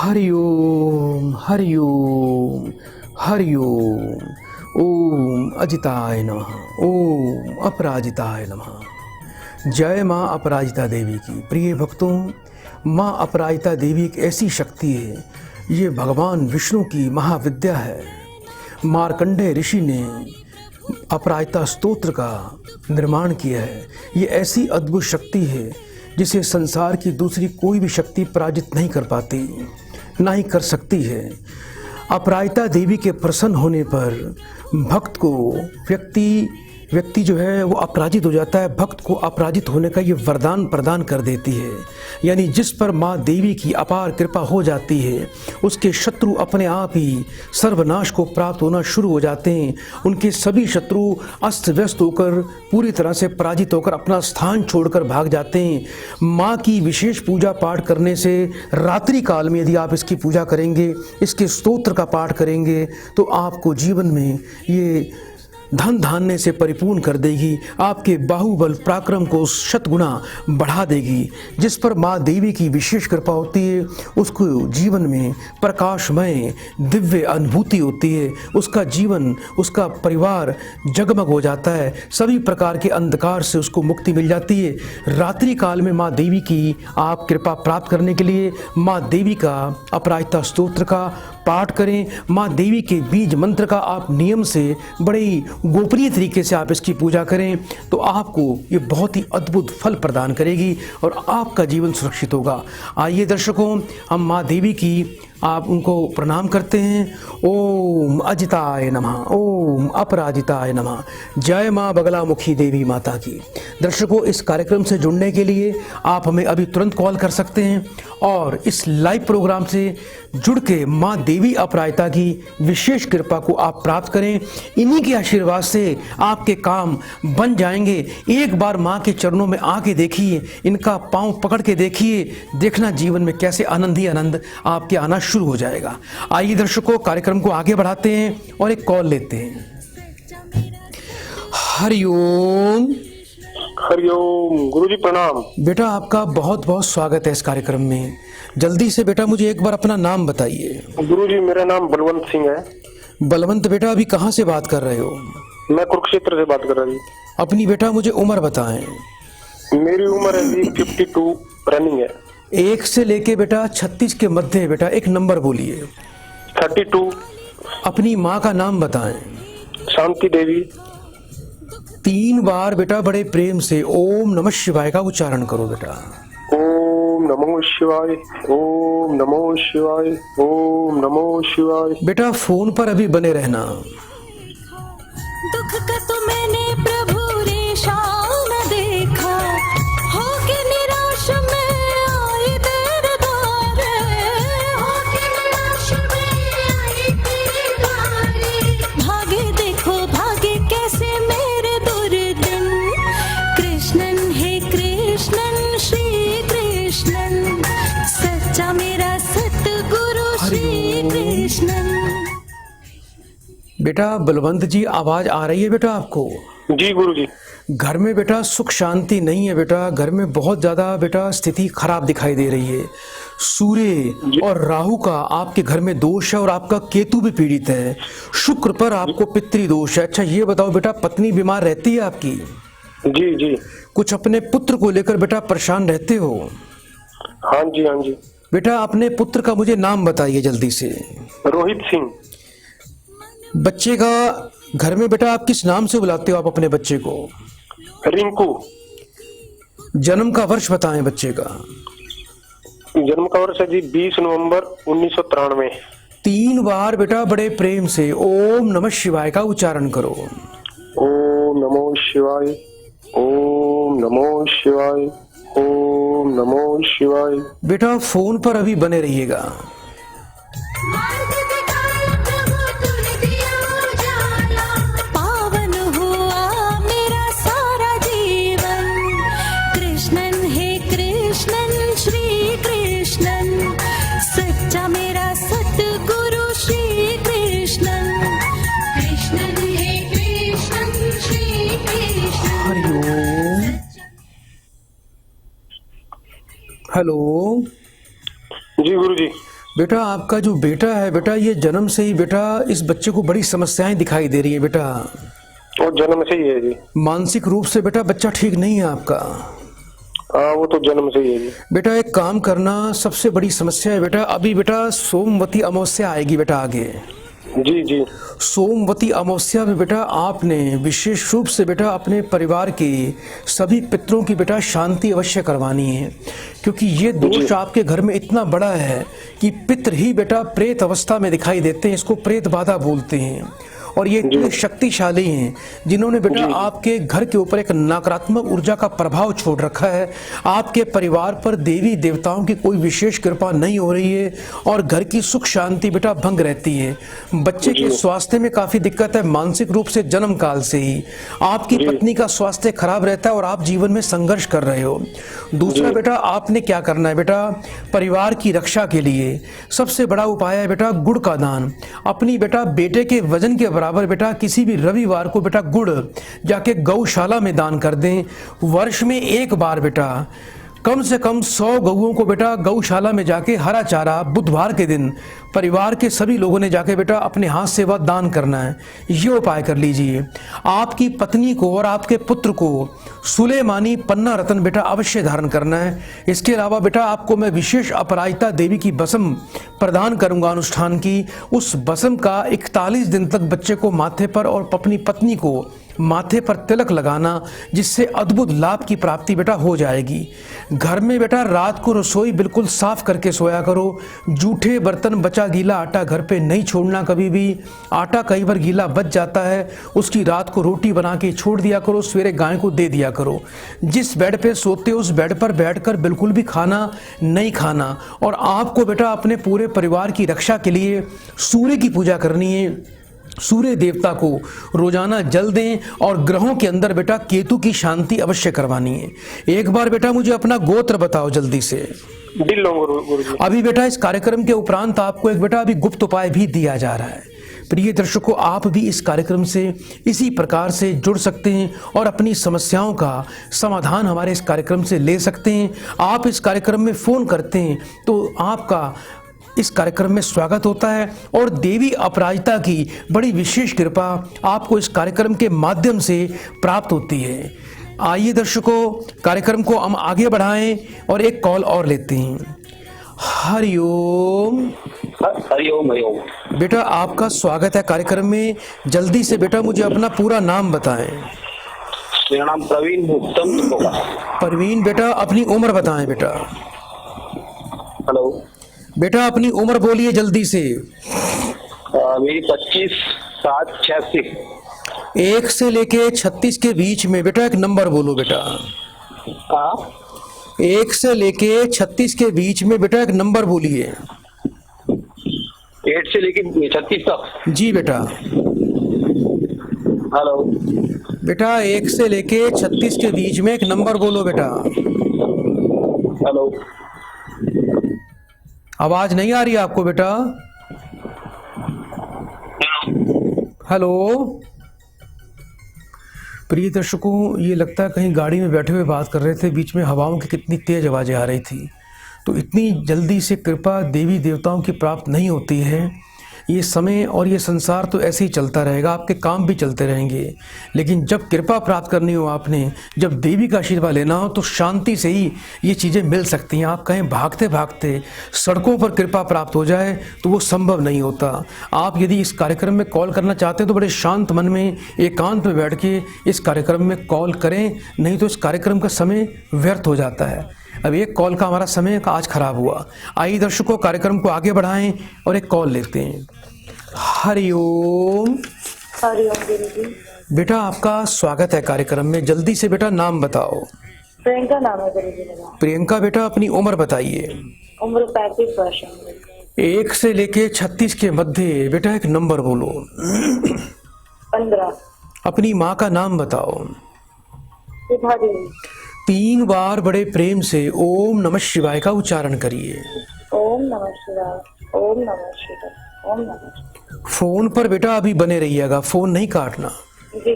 हरि ओम हरि ओम हरि ओम। ओम अजिताय नमः, ओम अपराजिताय नमः। जय माँ अपराजिता देवी की। प्रिय भक्तों, माँ अपराजिता देवी एक ऐसी शक्ति है, ये भगवान विष्णु की महाविद्या है। मार्कंडेय ऋषि ने अपराजिता स्तोत्र का निर्माण किया है। ये ऐसी अद्भुत शक्ति है जिसे संसार की दूसरी कोई भी शक्ति पराजित नहीं कर पाती, ना ही कर सकती है। अपराजिता देवी के प्रसन्न होने पर भक्त को व्यक्ति जो है वो अपराजित हो जाता है। भक्त को अपराजित होने का ये वरदान प्रदान कर देती है। यानी जिस पर माँ देवी की अपार कृपा हो जाती है, उसके शत्रु अपने आप ही सर्वनाश को प्राप्त होना शुरू हो जाते हैं। उनके सभी शत्रु अस्त व्यस्त होकर पूरी तरह से पराजित होकर अपना स्थान छोड़कर भाग जाते हैं। माँ की विशेष पूजा पाठ करने से रात्रि काल में यदि आप इसकी पूजा करेंगे, इसके स्तोत्र का पाठ करेंगे, तो आपको जीवन में ये धन धान्य से परिपूर्ण कर देगी। आपके बाहुबल पराक्रम को शतगुना बढ़ा देगी। जिस पर माँ देवी की विशेष कृपा होती है, उसको जीवन में प्रकाशमय दिव्य अनुभूति होती है। उसका जीवन, उसका परिवार जगमग हो जाता है। सभी प्रकार के अंधकार से उसको मुक्ति मिल जाती है। रात्रि काल में माँ देवी की आप कृपा प्राप्त करने के लिए माँ देवी का अपराजिता स्तोत्र का पाठ करें। माँ देवी के बीज मंत्र का आप नियम से बड़े ही गोपनीय तरीके से आप इसकी पूजा करें, तो आपको ये बहुत ही अद्भुत फल प्रदान करेगी और आपका जीवन सुरक्षित होगा। आइए दर्शकों, हम माँ देवी की आप उनको प्रणाम करते हैं। ओम अजिताय नमः, ओम अपराजिताय नमः। जय माँ बगलामुखी देवी माता की। दर्शकों, इस कार्यक्रम से जुड़ने के लिए आप हमें अभी तुरंत कॉल कर सकते हैं और इस लाइव प्रोग्राम से जुड़ के माँ देवी अपराजिता की विशेष कृपा को आप प्राप्त करें। इन्हीं के आशीर्वाद से आपके काम बन जाएंगे। एक बार माँ के चरणों में आके देखिए, इनका पाँव पकड़ के देखिए, देखना जीवन में कैसे आनंद ही आनंद आपके आना शुरू हो जाएगा। आइए दर्शकों, कार्यक्रम को आगे बढ़ाते हैं और एक कॉल लेते हैं। हरिओम। हरिओम। गुरुजी प्रणाम। बेटा, आपका बहुत बहुत स्वागत है इस कार्यक्रम में। जल्दी से बेटा मुझे एक बार अपना नाम बताइए। गुरुजी, मेरा नाम बलवंत सिंह है। बलवंत बेटा, अभी कहाँ से बात कर रहे हो? मैं कुरुक्षेत्र से बात कर रहा हूँ। अपनी बेटा मुझे उम्र बताएं। मेरी उम्र है जी 52 रनिंग है। 1 से लेके बेटा 36 के मध्य है बेटा। एक नंबर बोलिए। 32। अपनी माँ का नाम बताएं। शांति देवी। 3 बार बेटा बड़े प्रेम से ओम नमः शिवाय का उच्चारण करो बेटा। ओम नमो शिवाय, ओम नमो शिवाय, ओम नमो शिवाय। बेटा फोन पर अभी बने रहना। दुख का तो मैंने प्रभु रे शान देखा, हो के निराश में आई तेरे द्वार, हो के निराश में आई तेरे द्वार। भागे देखो भागे कैसे मेरे दुर्दिन, कृष्णन है कृष्णन श्री कृष्णन, सच्चा मेरा सतगुरु श्री कृष्णन। बेटा बलवंत जी, आवाज आ रही है बेटा आपको? जी गुरुजी। घर में बेटा सुख शांति नहीं है बेटा। घर में बहुत ज्यादा बेटा स्थिति खराब दिखाई दे रही है। सूर्य और राहु का आपके घर में दोष है और आपका केतु भी पीड़ित है। शुक्र पर आपको पितृ दोष है। अच्छा ये बताओ बेटा, पत्नी बीमार रहती है आपकी? जी जी। कुछ अपने पुत्र को लेकर बेटा परेशान रहते हो? हाँ जी हाँ जी। बेटा अपने पुत्र का मुझे नाम बताइए जल्दी से। रोहित सिंह। बच्चे का घर में बेटा आप किस नाम से बुलाते हो आप अपने बच्चे को? रिंकू। जन्म का वर्ष बताएं बच्चे का। जन्म का वर्ष है जी 20 नवंबर 1993। 3 बार बेटा बड़े प्रेम से ओम नमः शिवाय का उच्चारण करो। ओम नमो शिवाय, ओम नमो शिवाय, ओम नमो शिवाय। बेटा फोन पर अभी बने रहिएगा। पावन हुआ मेरा सारा जीवन, कृष्णन है कृष्णन श्री कृष्णन, सच्चा मेरा सतगुरु श्री कृष्णन, कृष्णन है कृष्णन श्री कृष्णन। हरिओम। हेलो जी गुरुजी। बेटा आपका जो बेटा है बेटा, ये जन्म से ही बेटा इस बच्चे को बड़ी समस्याएं दिखाई दे रही है बेटा। वो जन्म से ही है जी। मानसिक रूप से बेटा बच्चा ठीक नहीं है आपका। हाँ वो तो जन्म से ही है जी। बेटा एक काम करना, सबसे बड़ी समस्या है बेटा, अभी बेटा सोमवती अमावस्या आएगी बेटा आगे। जी जी। सोमवती अमावस्या में बेटा आपने विशेष रूप से बेटा अपने परिवार के सभी पितरों की बेटा शांति अवश्य करवानी है, क्योंकि ये दोष आपके घर में इतना बड़ा है कि पितर ही बेटा प्रेत अवस्था में दिखाई देते हैं, इसको प्रेत बाधा बोलते हैं। और ये इतने शक्तिशाली हैं जिन्होंने बेटा आपके घर के ऊपर एक नकारात्मक ऊर्जा का प्रभाव छोड़ रखा है। आपके परिवार पर देवी देवताओं की कोई विशेष कृपा नहीं हो रही है और घर की सुख शांति बेटा भंग रहती है। बच्चे के स्वास्थ्य में काफी दिक्कत है, मानसिक रूप से जन्म काल से ही आपकी पत्नी का स्वास्थ्य खराब रहता है और आप जीवन में संघर्ष कर रहे हो। दूसरा बेटा आपने क्या करना है बेटा, परिवार की रक्षा के लिए सबसे बड़ा उपाय है बेटा गुड़ का दान। अपनी बेटा बेटे के वजन के बराबर बेटा किसी भी रविवार को बेटा गुड़ जाके गौशाला में दान कर दें। वर्ष में एक बार बेटा कम से कम 100 गऊओं को बेटा गौशाला में जाके हरा चारा बुधवार के दिन परिवार के सभी लोगों ने जाके बेटा अपने हाथ से वह दान करना है। ये उपाय कर लीजिए। आपकी पत्नी को और आपके पुत्र को सुलेमानी पन्ना रत्न बेटा अवश्य धारण करना है। इसके अलावा बेटा आपको मैं विशेष अपराजिता देवी की बसम प्रदान करूंगा अनुष्ठान की। उस बसम का 41 दिन तक बच्चे को माथे पर और अपनी पत्नी को माथे पर तिलक लगाना, जिससे अद्भुत लाभ की प्राप्ति बेटा हो जाएगी। घर में बेटा रात को रसोई बिल्कुल साफ करके सोया करो। जूठे बर्तन, बचा गीला आटा घर पे नहीं छोड़ना कभी भी। आटा कई बार गीला बच जाता है, उसकी रात को रोटी बना के छोड़ दिया करो, सवेरे गाय को दे दिया करो। जिस बेड पे सोते हो उस बेड पर बैठकर बिल्कुल भी खाना नहीं खाना। और आपको बेटा अपने पूरे परिवार की रक्षा के लिए सूर्य की पूजा करनी है। सूर्य देवता को रोजाना जल दें और ग्रहों के अंदर बेटा केतु की शांति अवश्य करवानी है। एक बार बेटा मुझे अपना गोत्र बताओ जल्दी से। गुरुजी। अभी बेटा इस कार्यक्रम के उपरांत आपको एक बेटा अभी गुप्त उपाय भी दिया जा रहा है। प्रिय दर्शकों, आप भी इस कार्यक्रम से इसी प्रकार से जुड़ सकते हैं और अपनी समस्याओं का समाधान हमारे इस कार्यक्रम से ले सकते हैं। आप इस कार्यक्रम में फ़ोन करते हैं तो आपका इस कार्यक्रम में स्वागत होता है और देवी अपराजिता की बड़ी विशेष कृपा आपको इस कार्यक्रम के माध्यम से प्राप्त होती है। आइए दर्शकों, कार्यक्रम को हम आगे बढ़ाएं और एक कॉल और लेते हैं। हरिओम। हरिओम हरिओम। बेटा आपका स्वागत है कार्यक्रम में। जल्दी से बेटा मुझे अपना पूरा नाम बताएं। मेरा नाम प्रवीण उत्तम होगा। प्रवीण बेटा अपनी उम्र बताएं बेटा। हेलो बेटा अपनी उम्र बोलिए जल्दी से। मेरी 25 7 86। 1 से लेके 36 के बीच में बेटा एक नंबर बोलो बेटा। 1 से लेके 36 के बीच में बेटा एक नंबर बोलिए। 8 से लेके 36 तक। जी बेटा। हेलो बेटा 1 से लेके 36 के बीच में एक नंबर बोलो बेटा। हेलो आवाज नहीं आ रही आपको बेटा? हेलो। प्रिय दर्शकों, ये लगता है कहीं गाड़ी में बैठे हुए बात कर रहे थे, बीच में हवाओं की कितनी तेज आवाज़ें आ रही थी। तो इतनी जल्दी से कृपा देवी देवताओं की प्राप्त नहीं होती है। ये समय और ये संसार तो ऐसे ही चलता रहेगा, आपके काम भी चलते रहेंगे, लेकिन जब कृपा प्राप्त करनी हो आपने, जब देवी का आशीर्वाद लेना हो तो शांति से ही ये चीज़ें मिल सकती हैं। आप कहीं भागते भागते सड़कों पर कृपा प्राप्त हो जाए तो वो संभव नहीं होता। आप यदि इस कार्यक्रम में कॉल करना चाहते हैं तो बड़े शांत मन में एकांत में बैठ के इस कार्यक्रम में कॉल करें, नहीं तो इस कार्यक्रम का समय व्यर्थ हो जाता है। अब एक कॉल का हमारा समय आज खराब हुआ। आइए दर्शकों, कार्यक्रम को आगे बढ़ाएं और एक कॉल लेते हैं। हरिओम। हरिओम गुरुजी। बेटा आपका स्वागत है कार्यक्रम में। जल्दी से बेटा नाम बताओ। प्रियंका नाम है गुरुजी मेरा। प्रियंका बेटा अपनी उम्र बताइए। उम्र 35 वर्ष है। 1 से लेके 36 के मध्य बेटा एक नंबर बोलो। 15। अपनी माँ का नाम बताओ। सुधा देवी। 3 बार बड़े प्रेम से ओम नमः शिवाय का उच्चारण करिए। ओम नमः शिवाय, ओम नमः शिवाय, ओम नमः शिवाय। फोन पर बेटा अभी बने रहिएगा, फोन नहीं काटना। जी।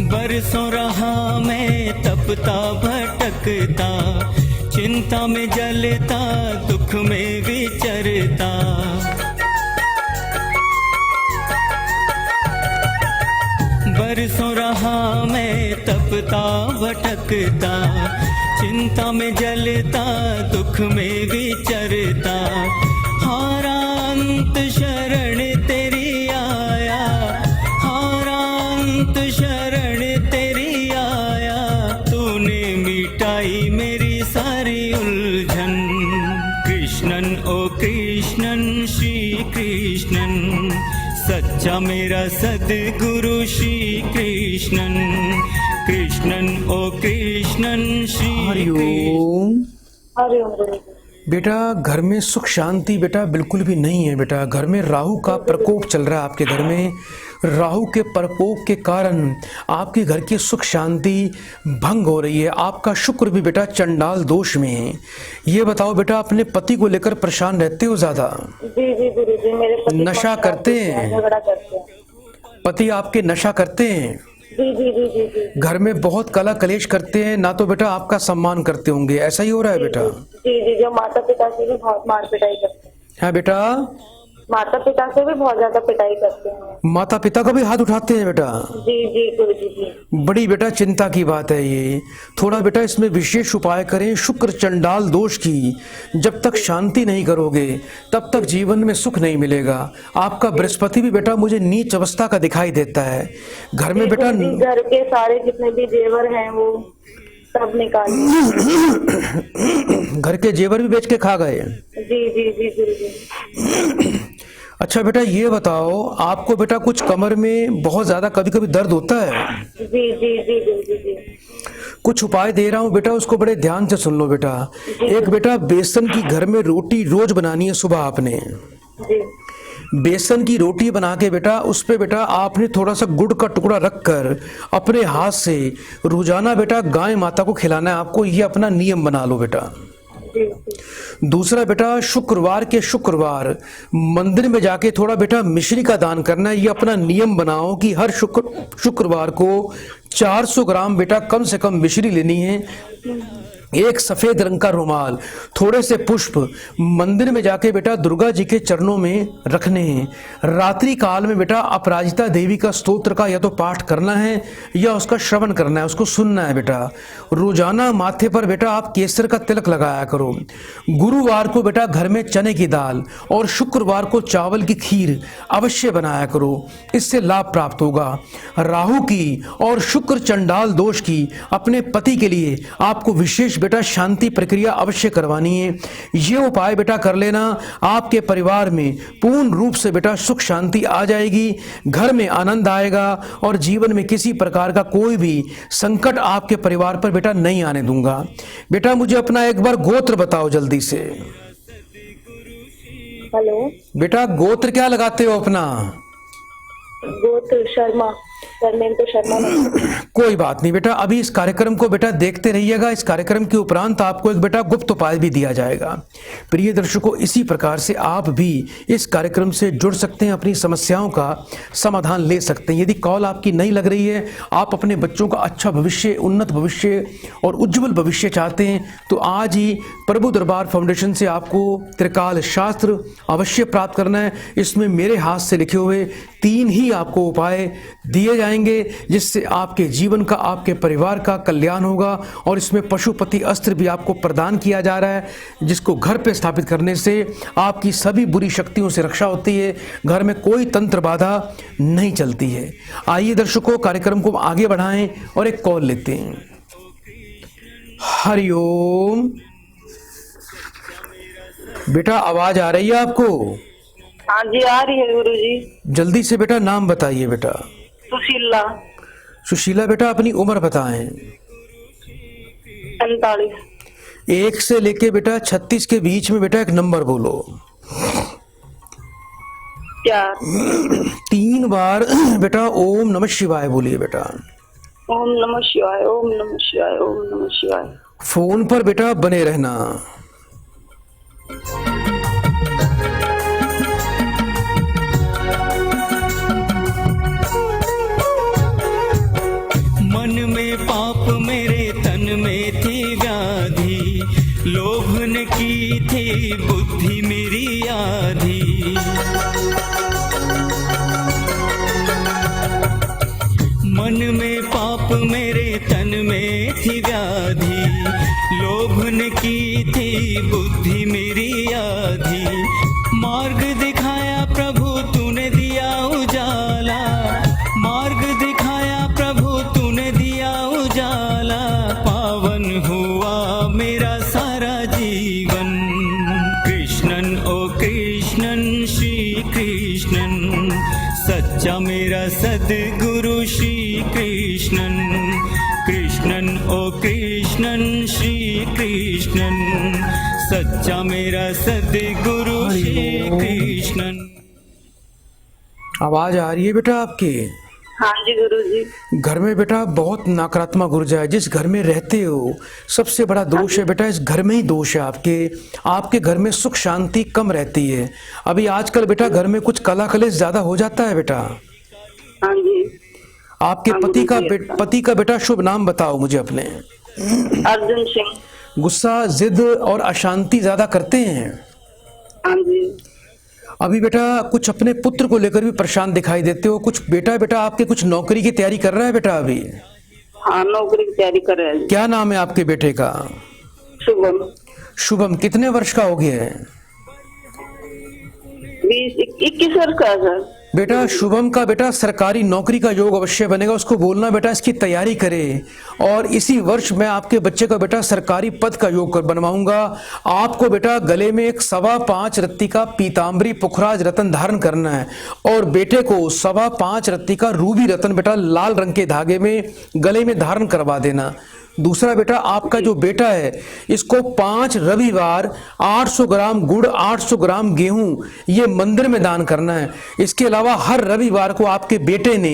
बरसों रहा मैं तपता भटकता, चिंता में जलता, दुख में विचरता। बरसों रहा मैं तपता भटकता, चिंता में जलता, दुख में विचरता। हारा अंत शरण तेरी आया, हारा अंत शरण तेरी आया। तूने मिटाई मेरी सारी उलझन। कृष्णन ओ कृष्णन श्री कृष्णन, सच्चा मेरा सद्गुरु श्री कृष्णन। कृष्णन ओ कृष्णन श्री हरिओम। हरिओम गुरु जी। बेटा घर में सुख शांति बेटा बिल्कुल भी नहीं है बेटा। घर में राहु का प्रकोप चल रहा है आपके घर में। राहु के प्रकोप के कारण आपके घर की सुख शांति भंग हो रही है। आपका शुक्र भी बेटा चंडाल दोष में है। ये बताओ बेटा, अपने पति को लेकर परेशान रहते हो ज़्यादा? जी जी गुरु जी, मेरे पति नशा करते हैं? झगड़ा करते हैं। पति आपके नशा करते हैं? जी जी जी जी जी। घर में बहुत कला कलेश करते हैं ना? तो बेटा आपका सम्मान करते होंगे, ऐसा ही हो रहा है बेटा? जी जी, जो माता पिता से भी बहुत मार पिटाई करते हैं। हाँ बेटा, माता पिता से भी बहुत ज्यादा पिटाई करते हैं। माता पिता का भी हाथ उठाते हैं बेटा? जी जी गुरु जी जी। बड़ी बेटा चिंता की बात है ये। थोड़ा बेटा इसमें विशेष उपाय करें। शुक्र चंडाल दोष की जब तक शांति नहीं करोगे तब तक जीवन में सुख नहीं मिलेगा। आपका बृहस्पति भी बेटा मुझे नीच अवस्था का दिखाई देता है। घर में बेटा घर के सारे जितने भी जेवर हैं वो सब निकाल घर के जेवर भी बेच के खा गए? जी जी जी गुरु जी। अच्छा बेटा ये बताओ, आपको बेटा कुछ कमर में बहुत ज्यादा कभी कभी दर्द होता है? जी जी जी गुरु जी जी। कुछ उपाय दे रहा हूँ बेटा, उसको बड़े ध्यान से सुन लो बेटा। एक बेटा बेसन की घर में रोटी रोज बनानी है सुबह आपने। जी। बेसन की रोटी बना के बेटा उस पे बेटा आपने थोड़ा सा गुड़ का टुकड़ा रखकर अपने हाथ से रोजाना बेटा गाय माता को खिलाना है आपको। ये अपना नियम बना लो बेटा। दूसरा बेटा, शुक्रवार के शुक्रवार मंदिर में जाके थोड़ा बेटा मिश्री का दान करना है। ये अपना नियम बनाओ कि हर शुक्रवार को 400 ग्राम बेटा कम से कम मिश्री लेनी है। एक सफेद रंग का रुमाल, थोड़े से पुष्प मंदिर में जाके बेटा दुर्गा जी के चरणों में रखने हैं। रात्रि काल में बेटा अपराजिता देवी का स्तोत्र का या तो पाठ करना है या उसका श्रवण करना है, उसको सुनना है बेटा। रोजाना माथे पर बेटा आप केसर का तिलक लगाया करो। गुरुवार को बेटा घर में चने की दाल और शुक्रवार को चावल की खीर अवश्य बनाया करो, इससे लाभ प्राप्त होगा। राहु की और शुक्र चंडाल दोष की अपने पति के लिए आपको विशेष बेटा शांति प्रक्रिया अवश्य करवानी है। ये उपाय बेटा कर लेना, आपके परिवार में पूर्ण रूप से बेटा सुख शांति आ जाएगी, घर में आनंद आएगा और जीवन में किसी प्रकार का कोई भी संकट आपके परिवार पर बेटा नहीं आने दूंगा। बेटा मुझे अपना एक बार गोत्र बताओ जल्दी से। हेलो बेटा गोत्र क्या लगाते हो अपना? गोत्र शर्मा, सरनेम तो शर्मा नहीं। कोई बात नहीं बेटा, अभी इस कार्यक्रम को बेटा देखते रहिएगा। इस कार्यक्रम के उपरांत आपको एक बेटा गुप्त उपाय भी दिया जाएगा। प्रिय दर्शकों, इसी प्रकार से आप भी इस कार्यक्रम से जुड़ सकते हैं, अपनी समस्याओं का समाधान ले सकते हैं। यदि कॉल आपकी नहीं लग रही है, आप अपने बच्चों का अच्छा भविष्य, उन्नत भविष्य और उज्जवल भविष्य चाहते हैं, तो आज ही प्रभु दरबार फाउंडेशन से आपको त्रिकाल शास्त्र अवश्य प्राप्त करना है। इसमें मेरे हाथ से लिखे हुए 3 ही आपको उपाय दिए जाएंगे, जिससे आपके जीवन का, आपके परिवार का कल्याण होगा। और इसमें पशुपति अस्त्र भी आपको प्रदान किया जा रहा है, जिसको घर पे स्थापित करने से आपकी सभी बुरी शक्तियों से रक्षा होती है, घर में कोई तंत्र बाधा नहीं चलती है। आइए दर्शकों, कार्यक्रम को आगे बढ़ाएं और एक कॉल लेते हैं। हरिओम। बेटा आवाज आ रही है आपको? हाँ जी आ रही है गुरु जी। जल्दी से बेटा नाम बताइए बेटा। सुशीला। सुशीला बेटा अपनी उम्र बताएं। 45। 1 से लेके बेटा 36 के बीच में बेटा एक नंबर बोलो। 4। 3 बार बेटा ओम नमः शिवाय बोलिए बेटा। ओम नमः शिवाय, ओम नमः शिवाय, ओम नमः शिवाय। फोन पर बेटा बने रहना। मन में पाप मेरे तन में थी व्याधि, लोभ ने की थी बुद्धि मेरी आधी। मन में पाप मेरे तन में थी व्याधि, लोभ ने की थी बुद्धि मेरी आधी। मार्ग दिखाया प्रभु तूने दिया उजाला, मार्ग दिखाया प्रभु तूने दिया उजाला। पावन हुआ मेरा सारा जीवन, कृष्णन ओ कृष्णन श्री कृष्णन, सच्चा मेरा सद्गुरु श्री कृष्णन। कृष्णन ओ कृष्णन श्री कृष्णन, सच्चा मेरा सद्गुरु श्री कृष्णन। आवाज आ रही है बेटा आपकी? हाँ जी गुरुजी। घर में बेटा बहुत नकारात्मक ऊर्जा है। जिस घर में रहते हो सबसे बड़ा दोष है बेटा, इस घर में ही दोष है आपके घर में सुख शांति कम रहती है। अभी आजकल बेटा घर में कुछ कला कलेश ज्यादा हो जाता है बेटा। हाँ जी। आपके पति का बेटा शुभ नाम बताओ मुझे अपने। अर्जुन सिंह। गुस्सा जिद और अशांति ज्यादा करते हैं। हाँ जी। अभी बेटा कुछ अपने पुत्र को लेकर भी परेशान दिखाई देते हो। कुछ बेटा आपके कुछ नौकरी की तैयारी कर रहा है बेटा अभी? हाँ नौकरी की तैयारी कर रहा है। क्या नाम है आपके बेटे का? शुभम। शुभम कितने वर्ष का हो गया है? 21 वर्ष का है सर। बेटा शुभम का बेटा सरकारी नौकरी का योग अवश्य बनेगा। उसको बोलना बेटा इसकी तैयारी करे और इसी वर्ष मैं आपके बच्चे का बेटा सरकारी पद का योग बनवाऊंगा। आपको बेटा गले में एक 5.25 रत्ती का पीताम्बरी पुखराज रत्न धारण करना है और बेटे को 5.25 रत्ती का रूबी रत्न बेटा लाल रंग के धागे में गले में धारण करवा देना। दूसरा बेटा आपका जो बेटा है इसको 5 रविवार 800 ग्राम गुड़ 800 ग्राम गेहूं ये मंदिर में दान करना है। इसके अलावा हर रविवार को आपके बेटे ने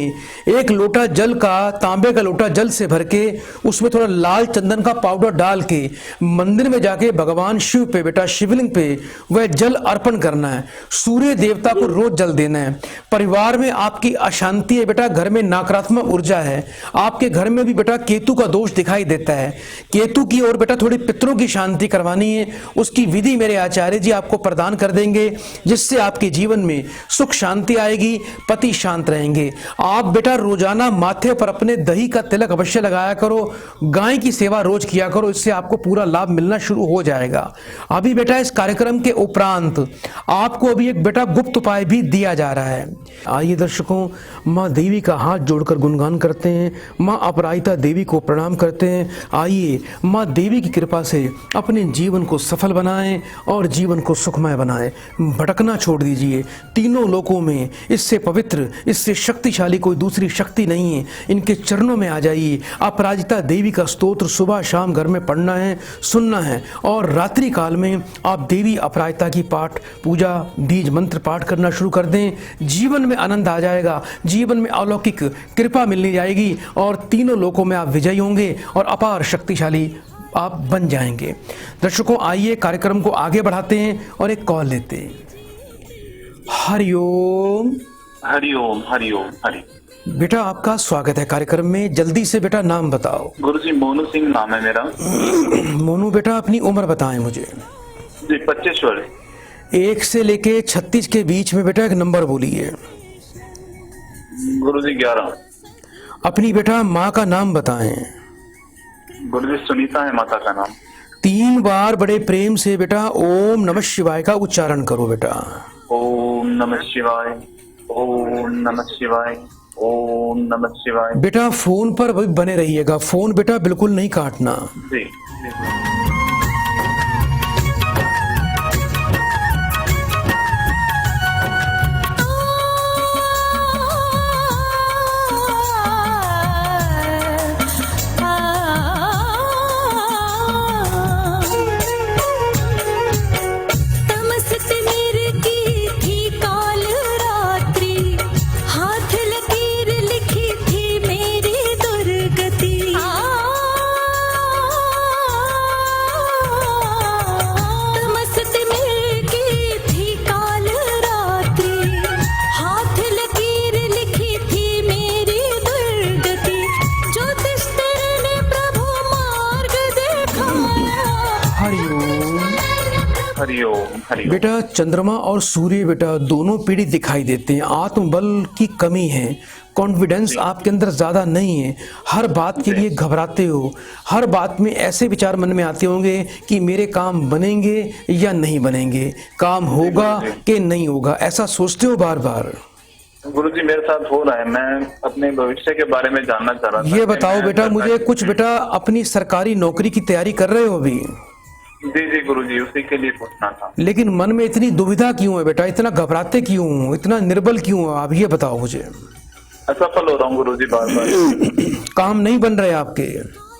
1 लोटा जल का तांबे का लोटा जल से भर के उसमें थोड़ा लाल चंदन का पाउडर डाल के मंदिर में जाके भगवान शिव पे बेटा शिवलिंग पे वह जल अर्पण करना है। सूर्य देवता को रोज जल देना है। परिवार में आपकी अशांति है बेटा, घर में नकारात्मक ऊर्जा है। आपके घर में भी बेटा केतु का दोष दिखाई देता है। केतु की ओर बेटा थोड़ी पितरों की शांति करवानी है। उसकी विधि मेरे आचार्य जी आपको प्रदान कर देंगे जिससे आपके जीवन में सुख शांति आएगी, पति शांत रहेंगे। आप बेटा रोजाना माथे पर अपने दही का तिलक अवश्य लगाया करो, गाय की सेवा रोज किया करो, इससे आपको पूरा लाभ मिलना शुरू हो जाएगा। अभी बेटा इस कार्यक्रम के उपरांत आपको अभी एक बेटा गुप्त उपाय भी दिया जा रहा है। आइए दर्शकों, माँ देवी का हाथ जोड़कर गुणगान करते हैं, माँ अपराजिता देवी को प्रणाम करते हैं। आइए माँ देवी की कृपा से अपने जीवन को सफल बनाएं और जीवन को सुखमय बनाएं। भटकना छोड़ दीजिए। तीनों लोकों में इससे पवित्र, इससे शक्तिशाली कोई दूसरी शक्ति नहीं है। इनके चरणों में आ जाइए। अपराजिता देवी का स्तोत्र सुबह शाम घर में पढ़ना है, सुनना है और रात्रि काल में आप देवी अपराजिता की पाठ पूजा बीज मंत्र पाठ करना शुरू कर दें। जीवन में आनंद आ जाएगा, जीवन में अलौकिक कृपा मिलनी जाएगी और तीनों लोकों में आप विजयी होंगे और अपार शक्तिशाली आप बन जाएंगे। दर्शकों आइए कार्यक्रम को आगे बढ़ाते हैं और एक कॉल लेते हैं। हरिओम। हरिओम हरिओम हरि। बेटा आपका स्वागत है कार्यक्रम में। जल्दी से बेटा नाम बताओ। गुरुजी मोनू सिंह नाम है मेरा। मोनू बेटा अपनी उम्र बताएं मुझे। जी 25 वर्ष। 1 से लेके 36 के बीच में बेटा एक नंबर बोलिए। गुरुजी 11। अपनी बेटा माँ का नाम बताएं। गुरुजी सुनीता है माता का नाम। 3 बार बड़े प्रेम से बेटा ओम नमः शिवाय का उच्चारण करो बेटा। ओम नमः शिवाय, ओम नमः शिवाय, ओम नमः शिवाय। बेटा फोन पर बने रहिएगा, फोन बेटा बिल्कुल नहीं काटना। जी। हरिओम हरिओम। बेटा चंद्रमा और सूर्य बेटा दोनों पीढ़ी दिखाई देते हैं। आत्मबल की कमी है, कॉन्फिडेंस आपके अंदर ज़्यादा नहीं है, हर बात के लिए घबराते हो, हर बात में ऐसे विचार मन में आते होंगे कि मेरे काम बनेंगे या नहीं बनेंगे, काम होगा कि नहीं होगा, ऐसा सोचते हो बार बार। गुरुजी मेरे साथ हो रहा है, मैं अपने भविष्य के बारे में जानना चाह रहा था। ये बताओ बेटा मुझे कुछ, बेटा अपनी सरकारी नौकरी की तैयारी कर रहे हो अभी? जी जी गुरुजी, उसी के लिए पूछना था। लेकिन मन में इतनी दुविधा क्यों है बेटा, इतना घबराते क्यों हो, इतना निर्बल क्यों हो आप, ये बताओ मुझे। असफल हो रहा हूँ गुरुजी बार बार। काम नहीं बन रहे आपके?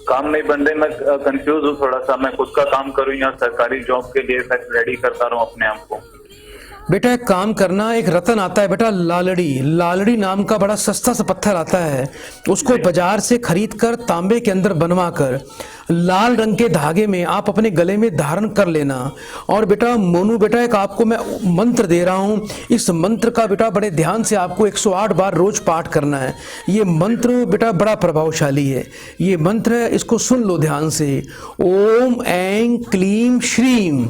काम नहीं बन रहे, मैं कंफ्यूज हूँ थोड़ा सा, मैं खुद का काम करूँ या सरकारी जॉब के लिए रेडी करता रहूँ अपने आप को। बेटा एक काम करना, एक रतन आता है बेटा लालड़ी, लालड़ी नाम का बड़ा सस्ता सा पत्थर आता है, उसको बाजार से खरीद कर तांबे के अंदर बनवा कर लाल रंग के धागे में आप अपने गले में धारण कर लेना। और बेटा मोनू बेटा एक आपको मैं मंत्र दे रहा हूँ, इस मंत्र का बेटा बड़े ध्यान से आपको 108 बार रोज पाठ करना है। ये मंत्र बेटा बड़ा प्रभावशाली है, ये मंत्र है, इसको सुन लो ध्यान से। ओम ऐं क्लीम श्रीम,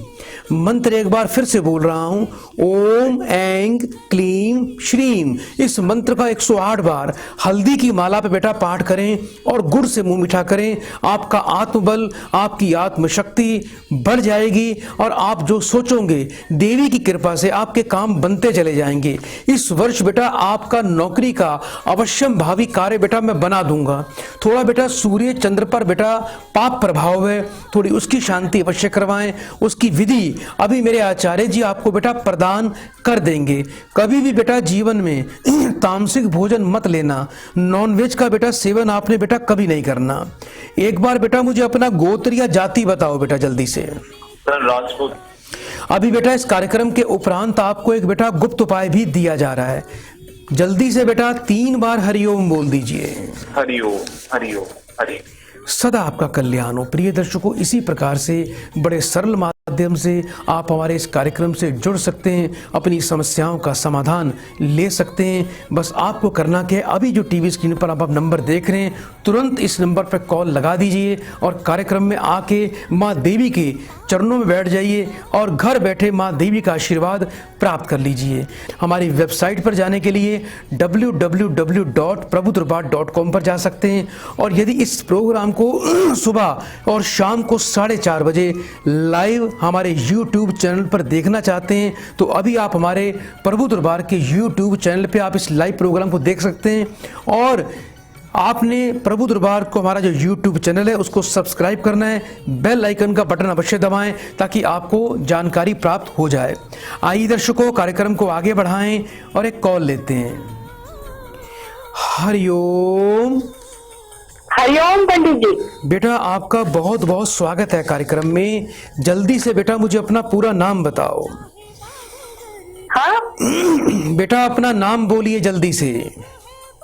मंत्र एक बार फिर से बोल रहा हूं, ओम ऐं क्लीम श्रीम। इस मंत्र का 108 बार हल्दी की माला पे बेटा पाठ करें और गुड़ से मुंह मीठा करें। आपका आत्मबल, आपकी आत्मशक्ति बढ़ जाएगी और आप जो सोचोगे देवी की कृपा से आपके काम बनते चले जाएंगे। इस वर्ष बेटा आपका नौकरी का अवश्यम भावी कार्य बेटा मैं बना दूंगा। थोड़ा बेटा सूर्य चंद्र पर बेटा पाप प्रभाव है, थोड़ी उसकी शांति अवश्य करवाएं, उसकी विधि अभी मेरे आचार्य जी आपको बेटा प्रदान कर देंगे। कभी भी बेटा जीवन में तामसिक भोजन मत लेना, नॉनवेज का बेटा सेवन आपने बेटा कभी नहीं करना। एक बार बेटा मुझे अपना गोत्र या जाति बताओ बेटा जल्दी से। सर राजपूत। अभी बेटा इस कार्यक्रम के उपरांत आपको एक बेटा गुप्त उपाय भी दिया जा रहा है, जल्दी से बेटा 3 बार हरिओम बोल दीजिए। हरिओम हरिओम हरिओम। सदा आपका कल्याण हो। प्रिय दर्शकों, इसी प्रकार से बड़े सरल माध्यम से आप हमारे इस कार्यक्रम से जुड़ सकते हैं, अपनी समस्याओं का समाधान ले सकते हैं। बस आपको करना क्या है, अभी जो टीवी स्क्रीन पर आप नंबर देख रहे हैं, तुरंत इस नंबर पर कॉल लगा दीजिए और कार्यक्रम में आके माँ देवी के चरणों में बैठ जाइए और घर बैठे माँ देवी का आशीर्वाद प्राप्त कर लीजिए। हमारी वेबसाइट पर जाने के लिए www.prabhudurbar.com पर जा सकते हैं। और यदि इस प्रोग्राम को सुबह और शाम को 4:30 बजे लाइव हमारे YouTube चैनल पर देखना चाहते हैं तो अभी आप हमारे प्रभु दरबार के YouTube चैनल पे आप इस लाइव प्रोग्राम को देख सकते हैं। और आपने प्रभु दरबार को हमारा जो YouTube चैनल है उसको सब्सक्राइब करना है, बेल आइकन का बटन अवश्य दबाएं ताकि आपको जानकारी प्राप्त हो जाए। आइए दर्शकों, कार्यक्रम को आगे बढ़ाएं और एक कॉल लेते हैं। हरिओम। हरिओम पंडित जी। बेटा आपका बहुत बहुत स्वागत है कार्यक्रम में। जल्दी से बेटा मुझे अपना पूरा नाम बताओ। हाँ बेटा अपना नाम बोलिए जल्दी से।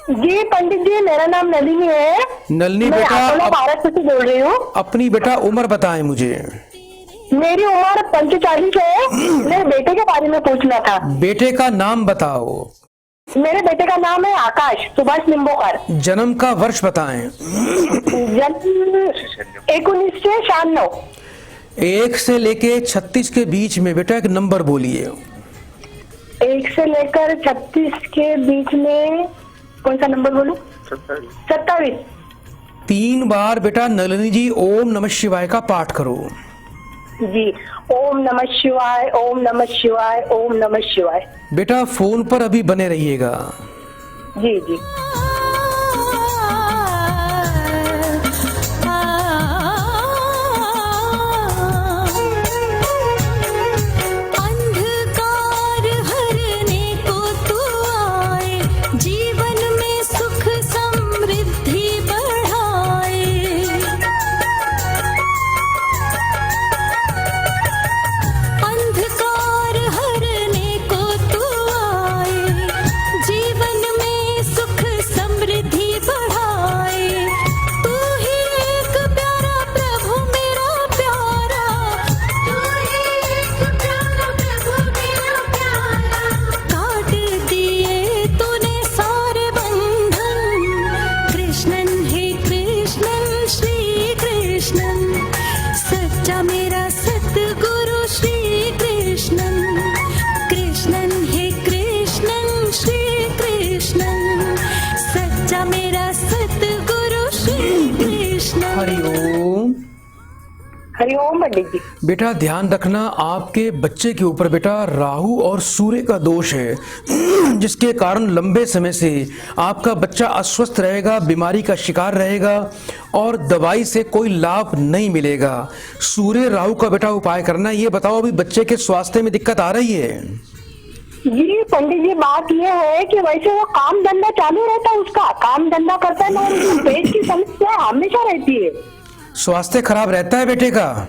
जी पंडित जी, मेरा नाम नलिनी है। नलिनी मैं बेटा अपोलो भारत से बोल रही हूँ। अपनी बेटा उम्र बताएं मुझे। मेरी उम्र 45 है। मेरे बेटे के बारे में पूछना था। बेटे का नाम बताओ। मेरे बेटे का नाम है आकाश सुभाष निम्बोकर। जन्म का वर्ष बताएं। जन्म 1996। 1 से लेके 36 के बीच में बेटा एक नंबर बोलिए। 1 से लेकर 36 के बीच में कौन सा नंबर बोलूं? 27। 3 बार बेटा नलिनी जी ओम नमः शिवाय का पाठ करो। जी, ओम नमः शिवाय, ओम नमः शिवाय, ओम नमः शिवाय। बेटा फोन पर अभी बने रहिएगा। जी जी। अंधकार हरने को तू आए, जीवन में सुख समृद्धि बढ़ाए। अंधकार हरने को तू आए, जीवन में सुख हरिओम पंडित जी। बेटा ध्यान रखना, आपके बच्चे के ऊपर बेटा राहु और सूर्य का दोष है, जिसके कारण लंबे समय से आपका बच्चा अस्वस्थ रहेगा, बीमारी का शिकार रहेगा और दवाई से कोई लाभ नहीं मिलेगा। सूर्य राहु का बेटा उपाय करना। ये बताओ, अभी बच्चे के स्वास्थ्य में दिक्कत आ रही है? जी पंडित जी, बात ये है कि वैसे वो काम धंधा चालू रहता है, उसका काम धंधा करता है, मगर पेट की समस्या हमेशा रहती है। स्वास्थ्य खराब रहता है बेटे का?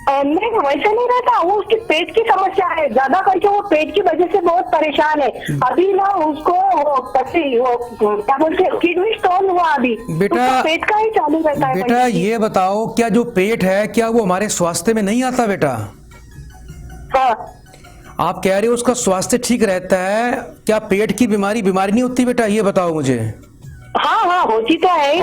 नहीं, वैसे नहीं रहता, वो उसकी पेट की समस्या है ज्यादा करके, वो पेट की वजह से बहुत परेशान है। अभी ना उसको क्या बोलते हैं, किडनी स्टोन हुआ अभी। बेटा तो पेट का ही चालू रहता है। बेटा ये बताओ, क्या जो पेट है क्या वो हमारे स्वास्थ्य में नहीं आता बेटा? हाँ आप कह रहे हो उसका स्वास्थ्य ठीक रहता है, क्या पेट की बीमारी नहीं होती बेटा? ये बताओ मुझे। हाँ होती तो है।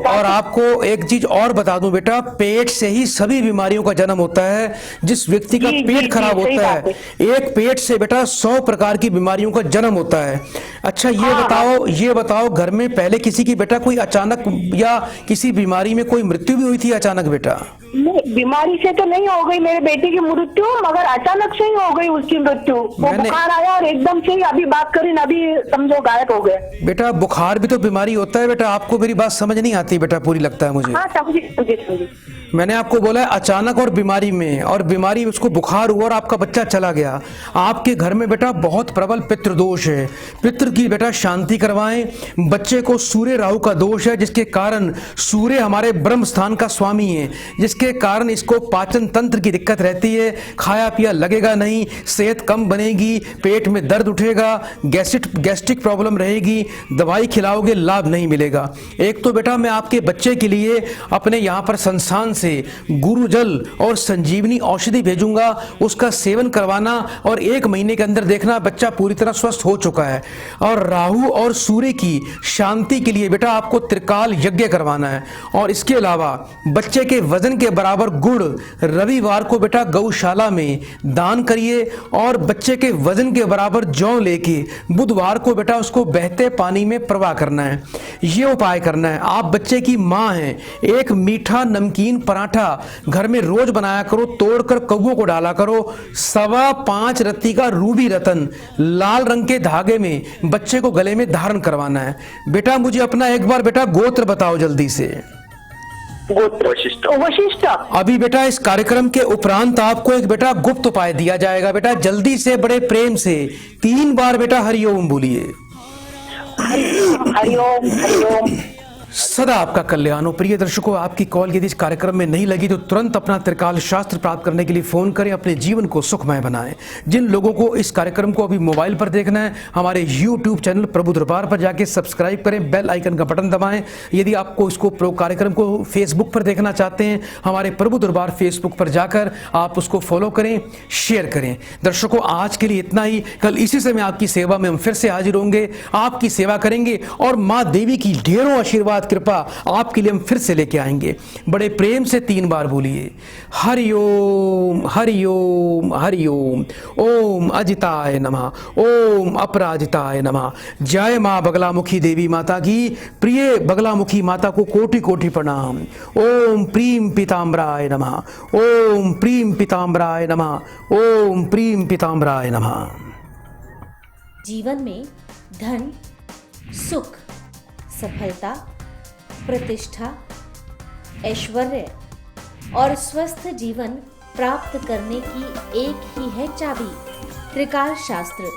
और आपको एक चीज और बता दूं बेटा, पेट से ही सभी बीमारियों का जन्म होता है। जिस व्यक्ति का पेट खराब होता है, एक पेट से बेटा 100 प्रकार की बीमारियों का जन्म होता है। अच्छा ये बताओ घर में पहले किसी की बेटा कोई अचानक या किसी बीमारी में कोई मृत्यु भी हुई थी अचानक बेटा? नहीं, बीमारी से तो नहीं हो गई मेरे बेटे की मृत्यु, मगर अचानक से ही हो गई उसकी मृत्यु। वो बुखार आया और एकदम से ही अभी बात करी ना, अभी समझो गायब हो गया। बेटा बुखार भी तो बीमारी होता है बेटा, आपको मेरी बात समझ नहीं आती बेटा पूरी, लगता है मुझे। हाँ समझी। मैंने आपको बोला है अचानक और बीमारी में, और बीमारी उसको बुखार हुआ और आपका बच्चा चला गया। आपके घर में बेटा बहुत प्रबल पितृदोष है, पितृ की बेटा शांति करवाएं। बच्चे को सूर्य राहु का दोष है, जिसके कारण सूर्य हमारे ब्रह्म स्थान का स्वामी है, जिसके कारण इसको पाचन तंत्र की दिक्कत रहती है, खाया पिया लगेगा नहीं, सेहत कम बनेगी, पेट में दर्द उठेगा, गैस्ट्रिक प्रॉब्लम रहेगी, दवाई खिलाओगे लाभ नहीं मिलेगा। एक तो बेटा मैं आपके बच्चे के लिए अपने यहाँ पर संस्थान से गुरु जल और संजीवनी औषधि भेजूंगा, उसका सेवन करवाना और 1 महीने के अंदर देखना बच्चा पूरी तरह स्वस्थ हो चुका है। और राहु और सूर्य की शांति के लिए बेटा आपको त्रिकाल यज्ञ करवाना है। और इसके अलावा बच्चे के वजन के बराबर गुड़ रविवार को बेटा गौशाला में दान करिए, और बच्चे के वजन के बराबर जौ लेके बुधवार को बेटा उसको बहते पानी में प्रवाह करना है। ये उपाय करना है। आप बच्चे की माँ हैं, एक मीठा नमकीन पराठा घर में रोज बनाया करो, तोड़कर कौवों को डाला करो। 5.25 रत्ती का रूबी रतन लाल रंग के धागे में बच्चे को गले में धारण करवाना है। बेटा मुझे अपना एक बार बेटा गोत्र बताओ जल्दी से। वशिष्ठ। अभी बेटा इस कार्यक्रम के उपरांत आपको एक बेटा गुप्त उपाय दिया जाएगा। बेटा जल्दी से बड़े प्रेम से 3 बार बेटा हरिओम बोलिए। हरिओम हरिओम। सदा आपका कल्याण हो। प्रिय दर्शकों, आपकी कॉल यदि इस कार्यक्रम में नहीं लगी तो तुरंत अपना त्रिकाल शास्त्र प्राप्त करने के लिए फोन करें, अपने जीवन को सुखमय बनाएं। जिन लोगों को इस कार्यक्रम को अभी मोबाइल पर देखना है, हमारे YouTube चैनल प्रभु दरबार पर जाके सब्सक्राइब करें, बेल आइकन का बटन दबाएं। यदि आपको इसको कार्यक्रम को फेसबुक पर देखना चाहते हैं, हमारे प्रभु दरबार फेसबुक पर जाकर आप उसको फॉलो करें, शेयर करें। दर्शकों आज के लिए इतना ही। कल इसी समय आपकी सेवा में हम फिर से हाजिर होंगे, आपकी सेवा करेंगे और माँ देवी की ढेरों आशीर्वाद कृपा आपके लिए हम फिर से लेके आएंगे। बड़े प्रेम से 3 बार बोलिए हरिओम हरिओम हरिओम। ओम अजिताय नमः, ओम अपराजिताय नमः। जय मां बगलामुखी देवी माता की। प्रिय बगलामुखी माता को कोटि कोटि प्रणाम। ओम प्रीम पीताम्बराय नमः, ओम प्रीम पीताम्बराय नमः, ओम प्रीम पीताम्बराय नमः। जीवन में धन, सुख, सफलता, प्रतिष्ठा, ऐश्वर्य और स्वस्थ जीवन प्राप्त करने की एक ही है चाबी, त्रिकाल शास्त्र।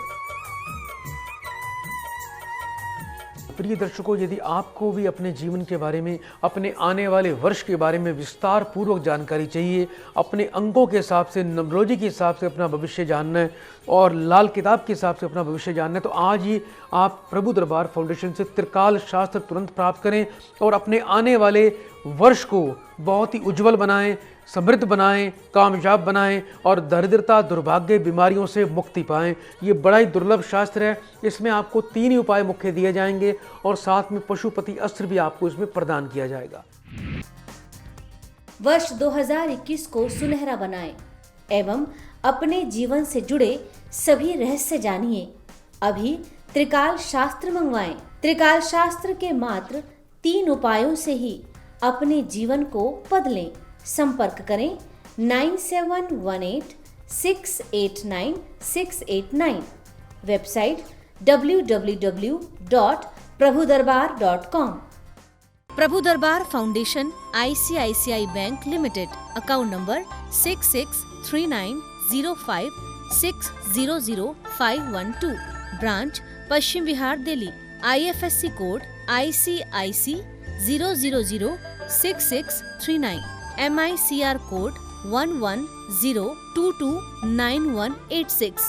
प्रिय दर्शकों, यदि आपको भी अपने जीवन के बारे में, अपने आने वाले वर्ष के बारे में विस्तार पूर्वक जानकारी चाहिए, अपने अंकों के हिसाब से, न्यूमरोलॉजी के हिसाब से अपना भविष्य जानना है और लाल किताब के हिसाब से अपना भविष्य जानना है, तो आज ही आप प्रभु दरबार फाउंडेशन से त्रिकाल शास्त्र तुरंत प्राप्त करें और अपने आने वाले वर्ष को बहुत ही उज्जवल बनाएं, समृद्ध बनाएं, कामयाब बनाएं और दरिद्रता, दुर्भाग्य, बीमारियों से मुक्ति पाएं। ये बड़ा ही दुर्लभ शास्त्र है। इसमें आपको 3 ही उपाय मुख्य दिए जाएंगे और साथ में पशुपति अस्त्र भी आपको इसमें प्रदान किया जाएगा। वर्ष 2021 को सुनहरा बनाएं एवं अपने जीवन से जुड़े सभी रहस्य जानिए। अभी त्रिकाल शास्त्र मंगवाएं। त्रिकाल शास्त्र के मात्र 3 उपायों से ही अपने जीवन को बदलें। संपर्क करें 9718689689। Website www.prabhudarbar.com। Prabhu Darbar foundation ICICI bank limited, account number 663905600512, branch Paschim Vihar Delhi, IFSC code ICIC 0006639, MICR code 1102299186।